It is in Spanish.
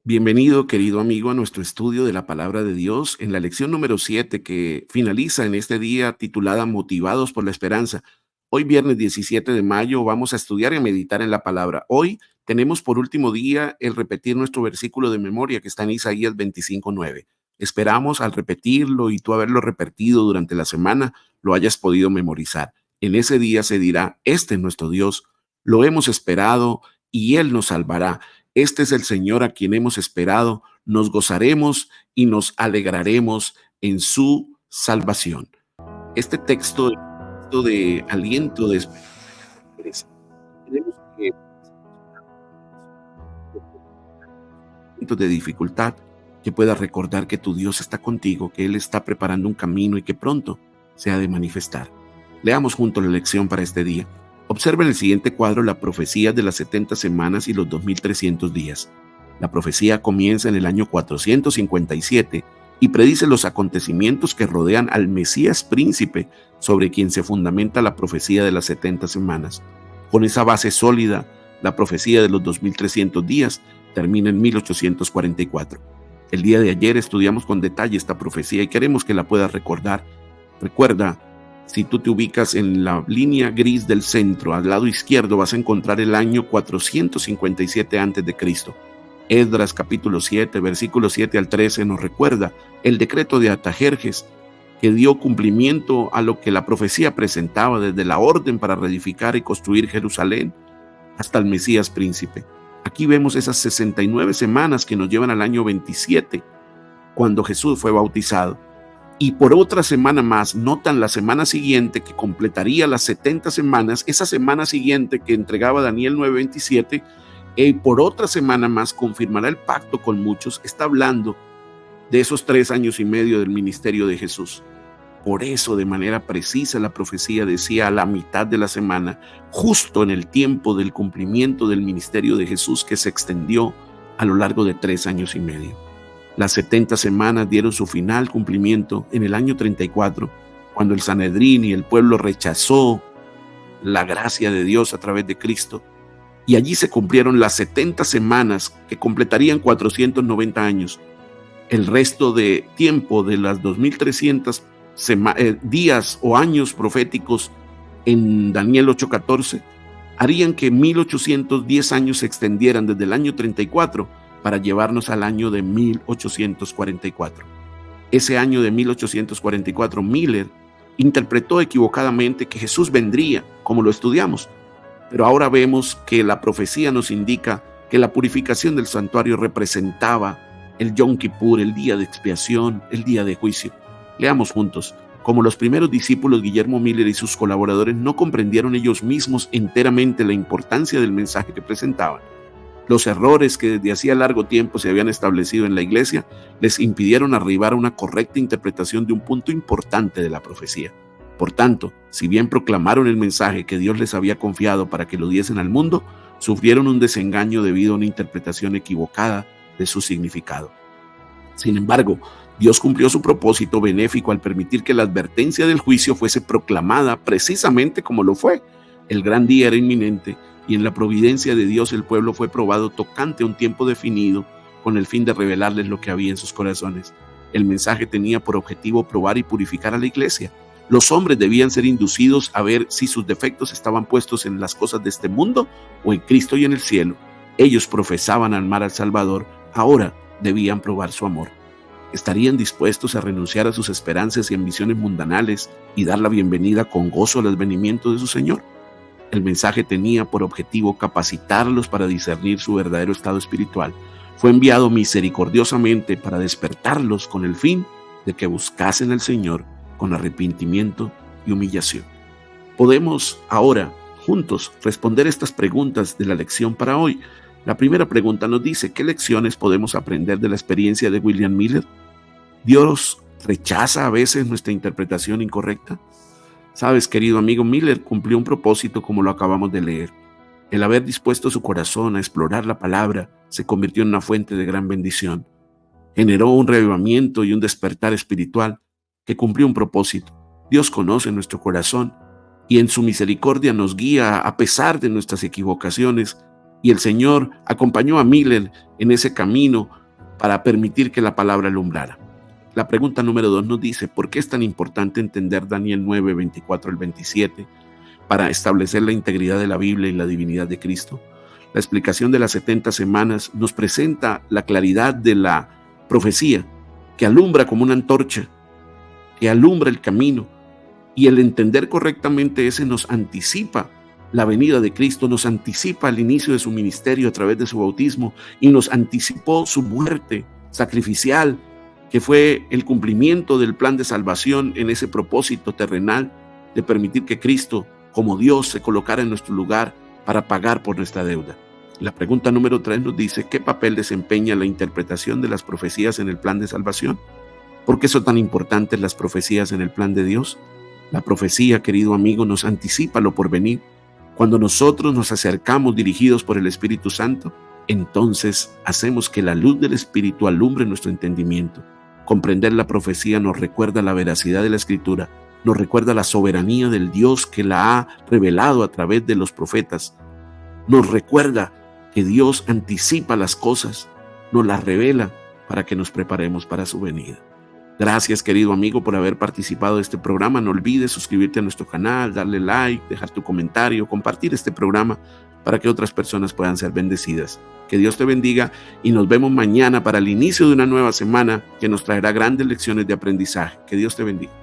Bienvenido, querido amigo, a nuestro estudio de la palabra de Dios en la lección número 7 que finaliza en este día titulada Motivados por la Esperanza. Hoy, viernes 17 de mayo, vamos a estudiar y meditar en la palabra. Hoy tenemos por último día el repetir nuestro versículo de memoria que está en Isaías 25:9. Esperamos al repetirlo y tú haberlo repetido durante la semana, lo hayas podido memorizar. En ese día se dirá, este es nuestro Dios, lo hemos esperado y Él nos salvará. Este es el Señor a quien hemos esperado, nos gozaremos y nos alegraremos en su salvación. Este texto es un texto de aliento, de esperanza y de fortaleza. Tenemos que momentos de dificultad, que puedas recordar que tu Dios está contigo, que Él está preparando un camino y que pronto se ha de manifestar. Leamos juntos la lección para este día. Observa en el siguiente cuadro la profecía de las 70 semanas y los 2300 días. La profecía comienza en el año 457 y predice los acontecimientos que rodean al Mesías príncipe sobre quien se fundamenta la profecía de las 70 semanas. Con esa base sólida, la profecía de los 2300 días termina en 1844. El día de ayer estudiamos con detalle esta profecía y queremos que la puedas recordar. Recuerda, si tú te ubicas en la línea gris del centro, al lado izquierdo vas a encontrar el año 457 a.C. Esdras capítulo 7, versículos 7 al 13 nos recuerda el decreto de Artajerjes que dio cumplimiento a lo que la profecía presentaba desde la orden para reedificar y construir Jerusalén hasta el Mesías príncipe. Aquí vemos esas 69 semanas que nos llevan al año 27, cuando Jesús fue bautizado. Y por otra semana más, notan la semana siguiente que completaría las 70 semanas, esa semana siguiente que entregaba Daniel 9:27, y por otra semana más confirmará el pacto con muchos. Está hablando de esos 3 años y medio del ministerio de Jesús. Por eso, de manera precisa, la profecía decía a la mitad de la semana, justo en el tiempo del cumplimiento del ministerio de Jesús que se extendió a lo largo de 3 años y medio. Las 70 semanas dieron su final cumplimiento en el año 34, cuando el Sanedrín y el pueblo rechazó la gracia de Dios a través de Cristo. Y allí se cumplieron las 70 semanas que completarían 490 años. El resto de tiempo de las 2300 días o años proféticos en Daniel 8:14 harían que 1810 años se extendieran desde el año 34 para llevarnos al año de 1844. Ese año de 1844, Miller interpretó equivocadamente que Jesús vendría, como lo estudiamos, pero ahora vemos que la profecía nos indica que la purificación del santuario representaba el Yom Kippur, el día de expiación, el día de juicio. Leamos juntos. Como los primeros discípulos, Guillermo Miller y sus colaboradores no comprendieron ellos mismos enteramente la importancia del mensaje que presentaban. Los errores que desde hacía largo tiempo se habían establecido en la iglesia les impidieron arribar a una correcta interpretación de un punto importante de la profecía. Por tanto, si bien proclamaron el mensaje que Dios les había confiado para que lo diesen al mundo, sufrieron un desengaño debido a una interpretación equivocada de su significado. Sin embargo, Dios cumplió su propósito benéfico al permitir que la advertencia del juicio fuese proclamada precisamente como lo fue. El gran día era inminente y en la providencia de Dios el pueblo fue probado tocante a un tiempo definido con el fin de revelarles lo que había en sus corazones. El mensaje tenía por objetivo probar y purificar a la iglesia. Los hombres debían ser inducidos a ver si sus defectos estaban puestos en las cosas de este mundo o en Cristo y en el cielo. Ellos profesaban amar al Salvador, ahora debían probar su amor. ¿Estarían dispuestos a renunciar a sus esperanzas y ambiciones mundanales y dar la bienvenida con gozo al advenimiento de su Señor? El mensaje tenía por objetivo capacitarlos para discernir su verdadero estado espiritual. Fue enviado misericordiosamente para despertarlos con el fin de que buscasen al Señor con arrepentimiento y humillación. Podemos ahora juntos responder estas preguntas de la lección para hoy. La primera pregunta nos dice, ¿qué lecciones podemos aprender de la experiencia de William Miller? ¿Dios rechaza a veces nuestra interpretación incorrecta? Sabes, querido amigo, Miller cumplió un propósito como lo acabamos de leer. El haber dispuesto su corazón a explorar la palabra se convirtió en una fuente de gran bendición. Generó un reavivamiento y un despertar espiritual que cumplió un propósito. Dios conoce nuestro corazón y en su misericordia nos guía a pesar de nuestras equivocaciones Y el Señor acompañó a Miller en ese camino para permitir que la palabra alumbrara. La pregunta número 2 nos dice, ¿por qué es tan importante entender Daniel 9, 24 al 27 para establecer la integridad de la Biblia y la divinidad de Cristo? La explicación de las 70 semanas nos presenta la claridad de la profecía que alumbra como una antorcha, que alumbra el camino, y el entender correctamente ese nos anticipa la venida de Cristo, nos anticipa el inicio de su ministerio a través de su bautismo y nos anticipó su muerte sacrificial, que fue el cumplimiento del plan de salvación en ese propósito terrenal de permitir que Cristo, como Dios, se colocara en nuestro lugar para pagar por nuestra deuda. La pregunta número 3 nos dice, ¿qué papel desempeña la interpretación de las profecías en el plan de salvación? ¿Por qué son tan importantes las profecías en el plan de Dios? La profecía, querido amigo, nos anticipa lo por venir. Cuando nosotros nos acercamos dirigidos por el Espíritu Santo, entonces hacemos que la luz del Espíritu alumbre nuestro entendimiento. Comprender la profecía nos recuerda la veracidad de la Escritura, nos recuerda la soberanía del Dios que la ha revelado a través de los profetas. Nos recuerda que Dios anticipa las cosas, nos las revela para que nos preparemos para su venida. Gracias, querido amigo, por haber participado de este programa. No olvides suscribirte a nuestro canal, darle like, dejar tu comentario, compartir este programa para que otras personas puedan ser bendecidas. Que Dios te bendiga y nos vemos mañana para el inicio de una nueva semana que nos traerá grandes lecciones de aprendizaje. Que Dios te bendiga.